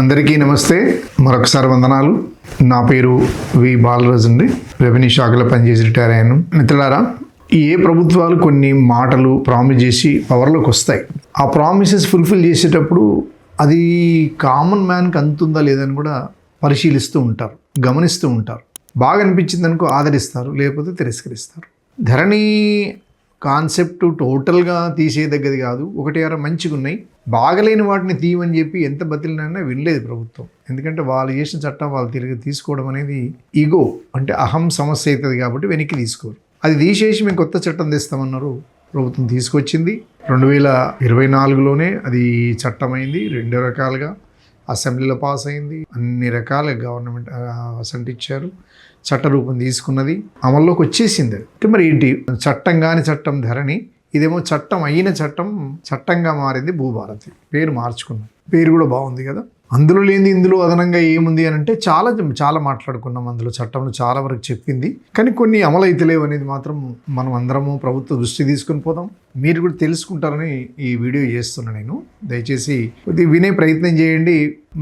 అందరికీ నమస్తే. మరొకసారి వందనాలు. నా పేరు వి బాలరాజు అండి. రెవెన్యూ శాఖలో పనిచేసి రిటైర్ అయ్యాను. మిత్రులారా, ఏ ప్రభుత్వాలు కొన్ని మాటలు ప్రామిస్ చేసి పవర్లోకి వస్తాయి. ఆ ప్రామిసెస్ ఫుల్ఫిల్ చేసేటప్పుడు అది కామన్ మ్యాన్కి అందుతుందా లేదని కూడా పరిశీలిస్తూ ఉంటారు, గమనిస్తూ ఉంటారు. బాగా అనిపించింది అనుకో ఆదరిస్తారు, లేకపోతే తిరస్కరిస్తారు. ధరణి కాన్సెప్ట్ టోటల్గా తీసేదగ్గది కాదు. ఒకటి ఆరు మంచిగా ఉన్నాయి, బాగలేని వాటిని తీయమని చెప్పి ఎంత బతిలినైనా వినలేదు ప్రభుత్వం. ఎందుకంటే వాళ్ళు చేసిన చట్టం వాళ్ళు తిరిగి తీసుకోవడం అనేది ఈగో, అంటే అహం సమస్య అవుతుంది కాబట్టి వెనక్కి తీసుకోరు. అది తీసేసి మేము కొత్త చట్టం తెస్తామన్నారు. ప్రభుత్వం తీసుకొచ్చింది. 2024లోనే అది చట్టమైంది. 2 రకాలుగా అసెంబ్లీలో పాస్ అయింది. అన్ని రకాల గవర్నమెంట్ అసెంట్ ఇచ్చారు. చట్టరూపం తీసుకున్నది, అమల్లోకి వచ్చేసింది. అంటే మరి ఏంటి, చట్టం కాని చట్టం ధరణి, ఇదేమో చట్టం అయిన చట్టం చట్టంగా మారింది భూభారతి. పేరు మార్చుకున్నాం, పేరు కూడా బాగుంది కదా. అందులో లేని ఇందులో అదనంగా ఏముంది అని అంటే చాలా మాట్లాడుకున్నాం. అందులో చట్టంలో చాలా వరకు చెప్పింది, కానీ కొన్ని అమలు అయితే లేవు అనేది మాత్రం మనం అందరము ప్రభుత్వ దృష్టి తీసుకుని పోదాం. మీరు కూడా తెలుసుకుంటారని ఈ వీడియో చేస్తున్నా నేను. దయచేసి కొద్దిగా వినే ప్రయత్నం చేయండి.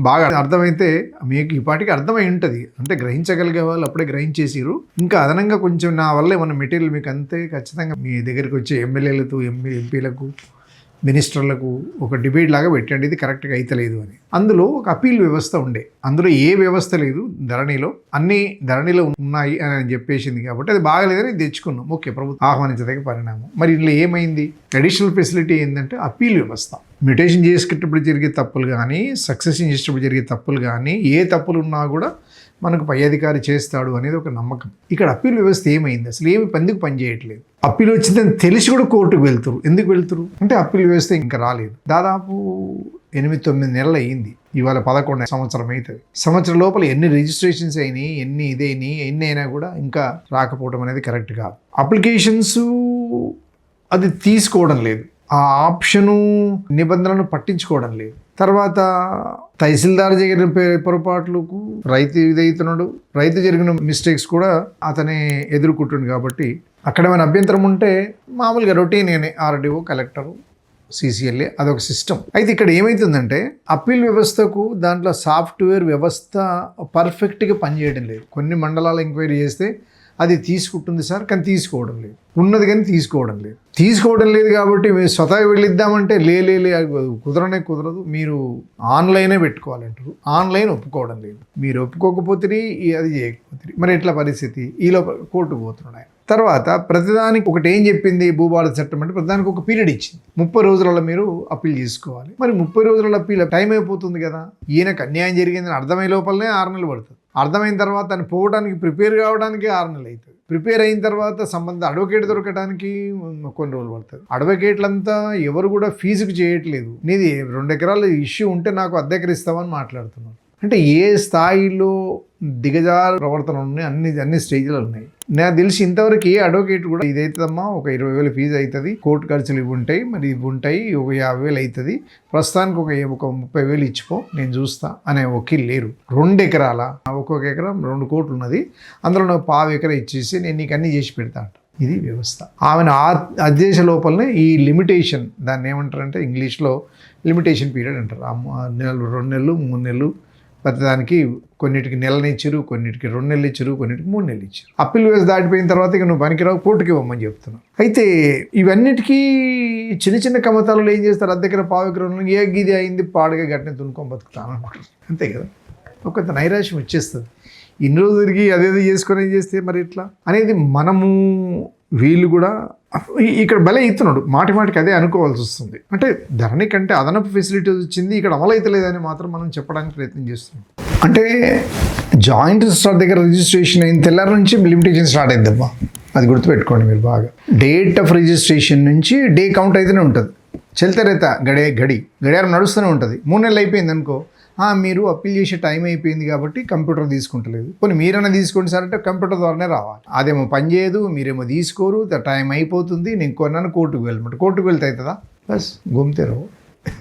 బాగా అర్థమైతే మీకు ఈ పాటికి అర్థమై ఉంటుంది. అంటే గ్రహించగలిగే వాళ్ళు అప్పుడే గ్రహించేసిరు. ఇంకా అదనంగా కొంచెం నా వల్ల ఏమన్నా మెటీరియల్ మీకు అంతే ఖచ్చితంగా మీ దగ్గరికి వచ్చే ఎమ్మెల్యేలతో ఎంపీలకు మినిస్టర్లకు ఒక డిబేట్ లాగా పెట్టండి, ఇది కరెక్ట్గా అయితలేదు అని. అందులో ఒక అప్పీల్ వ్యవస్థ ఉండే, అందులో ఏ వ్యవస్థ లేదు ధరణిలో. అన్ని ధరణిలో ఉన్నాయి అని చెప్పేసింది కాబట్టి అది బాగలేదని తెచ్చుకున్నాం. ఓకే, ప్రభుత్వం ఆహ్వానించదగ్గ పరిణామం. మరి ఇందులో ఏమైంది? అడిషనల్ ఫెసిలిటీ ఏంటంటే అప్పీల్ వ్యవస్థ. మ్యూటేషన్ చేసుకునేటప్పుడు జరిగే తప్పులు కానీ, సక్సెషన్ చేసేటప్పుడు జరిగే తప్పులు కానీ, ఏ తప్పులు ఉన్నా కూడా మనకు పై అధికారి చేస్తాడు అనేది ఒక నమ్మకం. ఇక్కడ అప్పీల్ వ్యవస్థ ఏమైంది? అసలు ఏమి ఎందుకు పనిచేయట్లేదు? అప్పీల్ వచ్చిందని తెలిసి కూడా కోర్టుకు వెళ్తారు. ఎందుకు వెళ్తారు అంటే అప్పీల్ వ్యవస్థ ఇంకా రాలేదు. దాదాపు 8-9 నెలలు అయ్యింది. ఇవాళ 11 సంవత్సరం అవుతుంది. సంవత్సరం లోపల ఎన్ని రిజిస్ట్రేషన్స్ అయినాయి, ఎన్ని అయినా కూడా ఇంకా రాకపోవడం అనేది కరెక్ట్ కాదు. అప్లికేషన్స్ అది తీసుకోవడం లేదు, ఆ ఆప్షను నిబంధనలను పట్టించుకోవడం లేదు. తర్వాత తహసీల్దార్ జరిగిన పొరపాట్లకు రైతు ఇదవుతున్నాడు. రైతు జరిగిన మిస్టేక్స్ కూడా అతనే ఎదుర్కొంటుంది. కాబట్టి అక్కడ ఏమైనా అభ్యంతరం ఉంటే మామూలుగా రొటీన్ ఆర్డీఓ, కలెక్టరు, CCLA అదొక సిస్టమ్. అయితే ఇక్కడ ఏమవుతుందంటే అప్పీల్ వ్యవస్థకు దాంట్లో సాఫ్ట్వేర్ వ్యవస్థ పర్ఫెక్ట్గా పనిచేయడం లేదు. కొన్ని మండలాల ఎంక్వైరీ చేస్తే అది తీసుకుంటుంది సార్, కానీ తీసుకోవడం లేదు. ఉన్నది కానీ తీసుకోవడం లేదు కాబట్టి మీరు స్వతహా వెళ్ళిద్దామంటే కుదరదు. మీరు ఆన్లైనే పెట్టుకోవాలంటారు. ఆన్లైన్ ఒప్పుకోవడం లేదు. మీరు ఒప్పుకోకపోతే అది చేయకపోతే మరి ఎట్లా పరిస్థితి? ఈలో కోర్టుకు పోతున్నాయి. తర్వాత ప్రతిదానికి ఒకటి ఏం చెప్పింది భూభారత చట్టం అంటే, ప్రతిదానికి ఒక పీరియడ్ ఇచ్చింది. 30 రోజులలో మీరు అప్పీల్ చేసుకోవాలి. మరి 30 రోజులలో అప్పీల్ టైం అయిపోతుంది కదా. ఈయనకు అన్యాయం జరిగిందని అర్థమయ్యే లోపలనే 6 నెలలు పడుతుంది. అర్థమైన తర్వాత దాన్ని పోవడానికి ప్రిపేర్ కావడానికి 6 నెలలు అవుతుంది. ప్రిపేర్ అయిన తర్వాత సంబంధ అడ్వకేట్ దొరకడానికి కొన్ని రోజులు పడుతుంది. అడ్వకేట్లంతా ఎవరు కూడా ఫీజుకు చేయట్లేదు. నీది 2 ఎకరాల ఇష్యూ ఉంటే నాకు అద్దె ఎకరం ఇస్తామని మాట్లాడుతున్నారు. అంటే ఏ స్థాయిలో దిగజారు ప్రవర్తన ఉన్నాయి, అన్ని స్టేజ్లు ఉన్నాయి. నాకు తెలిసి ఇంతవరకు ఏ అడ్వకేట్ కూడా ఇదైతుందమ్మా, ఒక 20,000 ఫీజు అవుతుంది, కోర్టు ఖర్చులు ఇవి ఉంటాయి, మరి ఇవి ఉంటాయి, ఒక 50,000 అవుతుంది, ప్రస్తుతానికి ఒక 30,000 ఇచ్చిపో నేను చూస్తా అనే వకీలు లేరు. 2 ఎకరాల ఒక్కొక్క ఎకరం 2 కోట్లు ఉన్నది, అందులో నాకు 1/2 ఎకరం ఇచ్చేసి నేను నీకు అన్నీ చేసి పెడతా అంట. ఇది వ్యవస్థ. ఆమెను అధ్యక్ష లోపలనే ఈ లిమిటేషన్, దాన్ని ఏమంటారంటే ఇంగ్లీష్లో లిమిటేషన్ పీరియడ్ అంటారు. 1 నెలలు, 2 నెలలు, 3 నెలలు, ప్రతిదానికి కొన్నిటికి నెలని ఇచ్చారు, కొన్నిటికి 2 నెలలు ఇచ్చారు, కొన్నిటికి 3 నెలలు ఇచ్చారు. అప్పీల్ వ్యవస్థ దాటిపోయిన తర్వాత ఇక నువ్వు పనికిరావు, కోర్టుకి ఇవ్వమని చెప్తున్నావు. అయితే ఇవన్నిటికీ చిన్న కమతాలలో ఏం చేస్తారు? అద్దె ఎకరం, 1/2 ఎకరం, ఏ గిది అయింది పాడుగా గట్టిన తునుకొని బతుకుతాను అనుకుంటారు. అంతే కదా, ఒక నైరాశ్యం వచ్చేస్తుంది. ఇన్ని రోజులు తిరిగి అదేదో చేసుకొని ఏం చేస్తే మరి ఎట్లా అనేది మనము వీళ్ళు కూడా ఇక్కడ బలే ఇస్తున్నాడు. మాటికి అదే అనుకోవాల్సి వస్తుంది. అంటే ధరణి కంటే అదనపు ఫెసిలిటీస్ వచ్చింది, ఇక్కడ అమలు అయితే లేదని మాత్రం మనం చెప్పడానికి ప్రయత్నం చేస్తున్నాం. అంటే జాయింట్ రిజిస్ట్రార్ దగ్గర రిజిస్ట్రేషన్ అయిన తెల్లారి నుంచి లిమిటేషన్ స్టార్ట్ అయిందమ్మా. అది గుర్తుపెట్టుకోండి మీరు బాగా. డేట్ ఆఫ్ రిజిస్ట్రేషన్ నుంచి డే కౌంట్ అయితేనే ఉంటుంది. చెల్తరేత గడియారం నడుస్తూనే ఉంటుంది. 3 నెలలు అయిపోయింది అనుకో, మీరు అప్పీల్ చేసే టైం అయిపోయింది కాబట్టి కంప్యూటర్ తీసుకుంటలేదు, కొన్ని మీరైనా తీసుకోండి సార్ అంటే కంప్యూటర్ ద్వారానే రావాలి. అదేమో పని చేయదు, మీరేమో తీసుకోరు, టైం అయిపోతుంది, నేను కొన్నాను, కోర్టుకు వెళ్ళమంటే కోర్టుకు వెళ్తే అవుతుందా? బస్ గుమ్తేరో.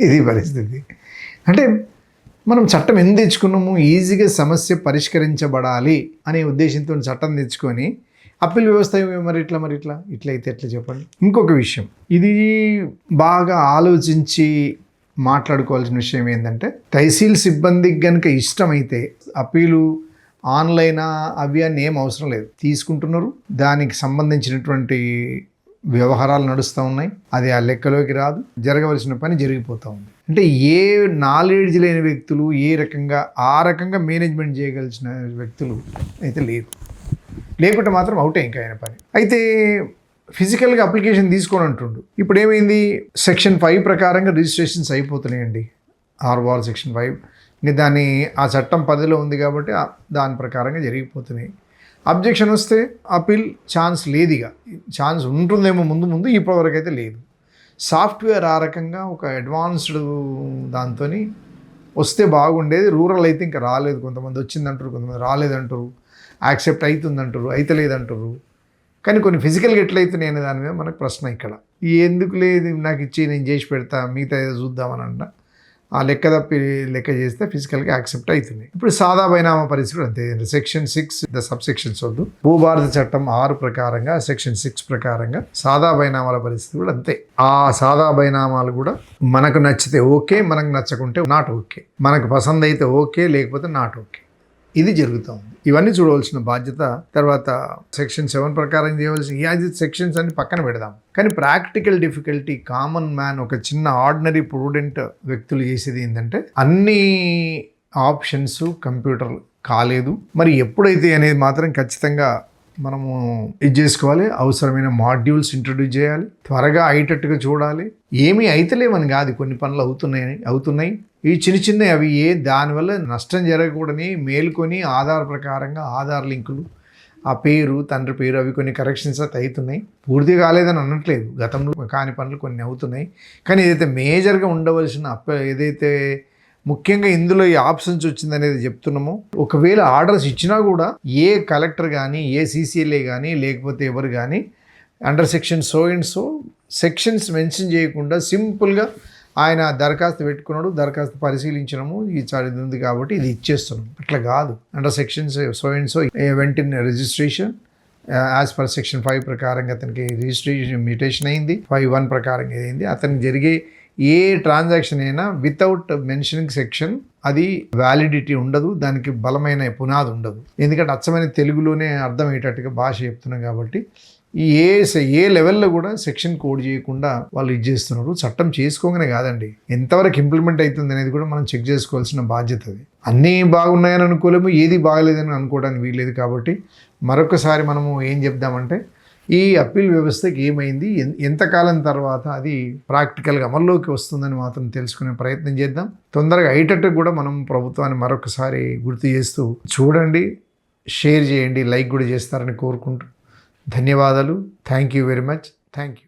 ఇది పరిస్థితి. అంటే మనం చట్టం ఎందుకు తెచ్చుకున్నాము? ఈజీగా సమస్య పరిష్కరించబడాలి అనే ఉద్దేశంతో చట్టం తెచ్చుకొని అప్పీల్ వ్యవస్థ మరి ఇట్లా అయితే ఎట్లా చెప్పండి. ఇంకొక విషయం, ఇది బాగా ఆలోచించి మాట్లాడుకోవాల్సిన విషయం ఏంటంటే తహసీల్ సిబ్బందికి కనుక ఇష్టమైతే అప్పీలు ఆన్లైన్ అవి అని ఏం అవసరం లేదు, తీసుకుంటున్నారు. దానికి సంబంధించినటువంటి వ్యవహారాలు నడుస్తూ ఉన్నాయి, అది ఆ లెక్కలోకి రాదు, జరగవలసిన పని జరిగిపోతూ ఉంది. అంటే ఏ నాలెడ్జ్ లేని వ్యక్తులు ఆ రకంగా మేనేజ్మెంట్ చేయగలిసిన వ్యక్తులు అయితే లేదు. లేకుంటే మాత్రం అవుటే ఇంకా ఆయన పని. అయితే ఫిజికల్గా అప్లికేషన్ తీసుకొని అంటుండు. ఇప్పుడు ఏమైంది, సెక్షన్ 5 ప్రకారంగా రిజిస్ట్రేషన్స్ అయిపోతున్నాయండి. ఆర్ఓఆర్ సెక్షన్ 5 దాన్ని ఆ చట్టం 10లో ఉంది కాబట్టి దాని ప్రకారంగా జరిగిపోతున్నాయి. అబ్జెక్షన్ వస్తే అప్పీల్ ఛాన్స్ లేదు, ఇక ఛాన్స్ ఉంటుందేమో ముందు ఇప్పటివరకు అయితే లేదు. సాఫ్ట్వేర్ ఆ రకంగా ఒక అడ్వాన్స్డ్ దాంతో వస్తే బాగుండేది. రూరల్ అయితే ఇంకా రాలేదు, కొంతమంది వచ్చిందంటారు, కొంతమంది రాలేదంటారు, యాక్సెప్ట్ అవుతుందంటారు, అయితలేదంటారు. కానీ కొన్ని ఫిజికల్గా ఎట్లయితున్నాయి అనే దాని మీద మనకు ప్రశ్న ఇక్కడ. ఎందుకు లేదు, నాకు ఇచ్చి నేను చేసి పెడతా, మిగతా ఏదో చూద్దామని అంట. ఆ లెక్క తప్పి లెక్క చేస్తే ఫిజికల్గా యాక్సెప్ట్ అవుతుంది. ఇప్పుడు సాదా బైనామా పరిస్థితి అంతే. సెక్షన్ 6 సబ్సెక్షన్స్ వద్దు, భూభారత చట్టం 6 ప్రకారంగా సెక్షన్ 6 ప్రకారంగా సాదా బైనామాల పరిస్థితి కూడా అంతే. ఆ సాదా బైనామాలు కూడా మనకు నచ్చితే ఓకే, మనకు నచ్చకుంటే నాట్ ఓకే, మనకు పసంద్ అయితే ఓకే, లేకపోతే నాట్ ఓకే. ఇది జరుగుతూ ఉంది. ఇవన్నీ చూడవలసిన బాధ్యత. తర్వాత సెక్షన్ 7 ప్రకారం చేయవలసిన సెక్షన్స్ అన్ని పక్కన పెడదాం. కానీ ప్రాక్టికల్ డిఫికల్టీ కామన్ మ్యాన్, ఒక చిన్న ఆర్డినరీ ప్రూడెంట్ వ్యక్తులు చేసేది ఏంటంటే అన్ని ఆప్షన్స్ కంప్యూటర్ కాలేదు. మరి ఎప్పుడైతే అనేది మాత్రం ఖచ్చితంగా మనము ఇది చేసుకోవాలి. అవసరమైన మాడ్యూల్స్ ఇంట్రడ్యూస్ చేయాలి, త్వరగా అయ్యేటట్టుగా చూడాలి. ఏమీ అయితలేమని కాదు, కొన్ని పనులు అవుతున్నాయి. ఈ చిన్న అవి దానివల్ల నష్టం జరగకూడని మేల్కొని ఆధార్ ప్రకారంగా ఆధార్ లింకులు, ఆ పేరు, తండ్రి పేరు, అవి కొన్ని కరెక్షన్స్ అయితే అవుతున్నాయి. పూర్తిగా కాలేదని అనట్లేదు, గతంలో కాని పనులు కొన్ని అవుతున్నాయి. కానీ ఏదైతే మేజర్గా ఉండవలసిన ఏదైతే ముఖ్యంగా ఇందులో ఈ ఆప్షన్స్ వచ్చిందనేది చెప్తున్నామో, ఒకవేళ ఆర్డర్స్ ఇచ్చినా కూడా ఏ కలెక్టర్ కానీ, ఏ సీసీఎల్ఏ కానీ, లేకపోతే ఎవరు కానీ under section so and so sections mention చేయకుండా సింపుల్గా ఆయన దరఖాస్తు పెట్టుకున్నాడు, దరఖాస్తు పరిశీలించడము, ఈ ఇది ఉంది కాబట్టి ఇది ఇచ్చేస్తున్నాం. అట్లా కాదు. Under sections so and so went in registration as per section 5 ప్రకారంగా అతనికి రిజిస్ట్రేషన్ మ్యూటేషన్ అయింది, 5(1) ప్రకారంగా అయింది. అతనికి జరిగే ఏ ట్రాన్సాక్షన్ అయినా వితౌట్ మెన్షనింగ్ సెక్షన్ అది వ్యాలిడిటీ ఉండదు, దానికి బలమైన పునాది ఉండదు. ఎందుకంటే అచ్చమైన తెలుగులోనే అర్థమయ్యేటట్టుగా భాష చెప్తున్నాం కాబట్టి ఏ లెవెల్లో కూడా సెక్షన్ కోడ్ చేయకుండా వాళ్ళు ఇది చేస్తున్నారు. చట్టం చేసుకోగానే కాదండి, ఎంతవరకు ఇంప్లిమెంట్ అవుతుంది అనేది కూడా మనం చెక్ చేసుకోవాల్సిన బాధ్యత అది. అన్నీ బాగున్నాయని అనుకోలేము, ఏది బాగలేదని అనుకోవడానికి వీల్లేదు. కాబట్టి మరొకసారి మనము ఏం చెప్దామంటే, ఈ అప్పీల్ వ్యవస్థకి ఏమైంది, ఎంతకాలం తర్వాత అది ప్రాక్టికల్గా అమల్లోకి వస్తుందని మాత్రం తెలుసుకునే ప్రయత్నం చేద్దాం. తొందరగా అయ్యేటట్టు కూడా మనం ప్రభుత్వాన్ని మరొకసారి గుర్తు చేస్తూ చూడండి, షేర్ చేయండి, లైక్ కూడా చేస్తారని కోరుకుంటూ ధన్యవాదాలు. Thank you very much. Thank you.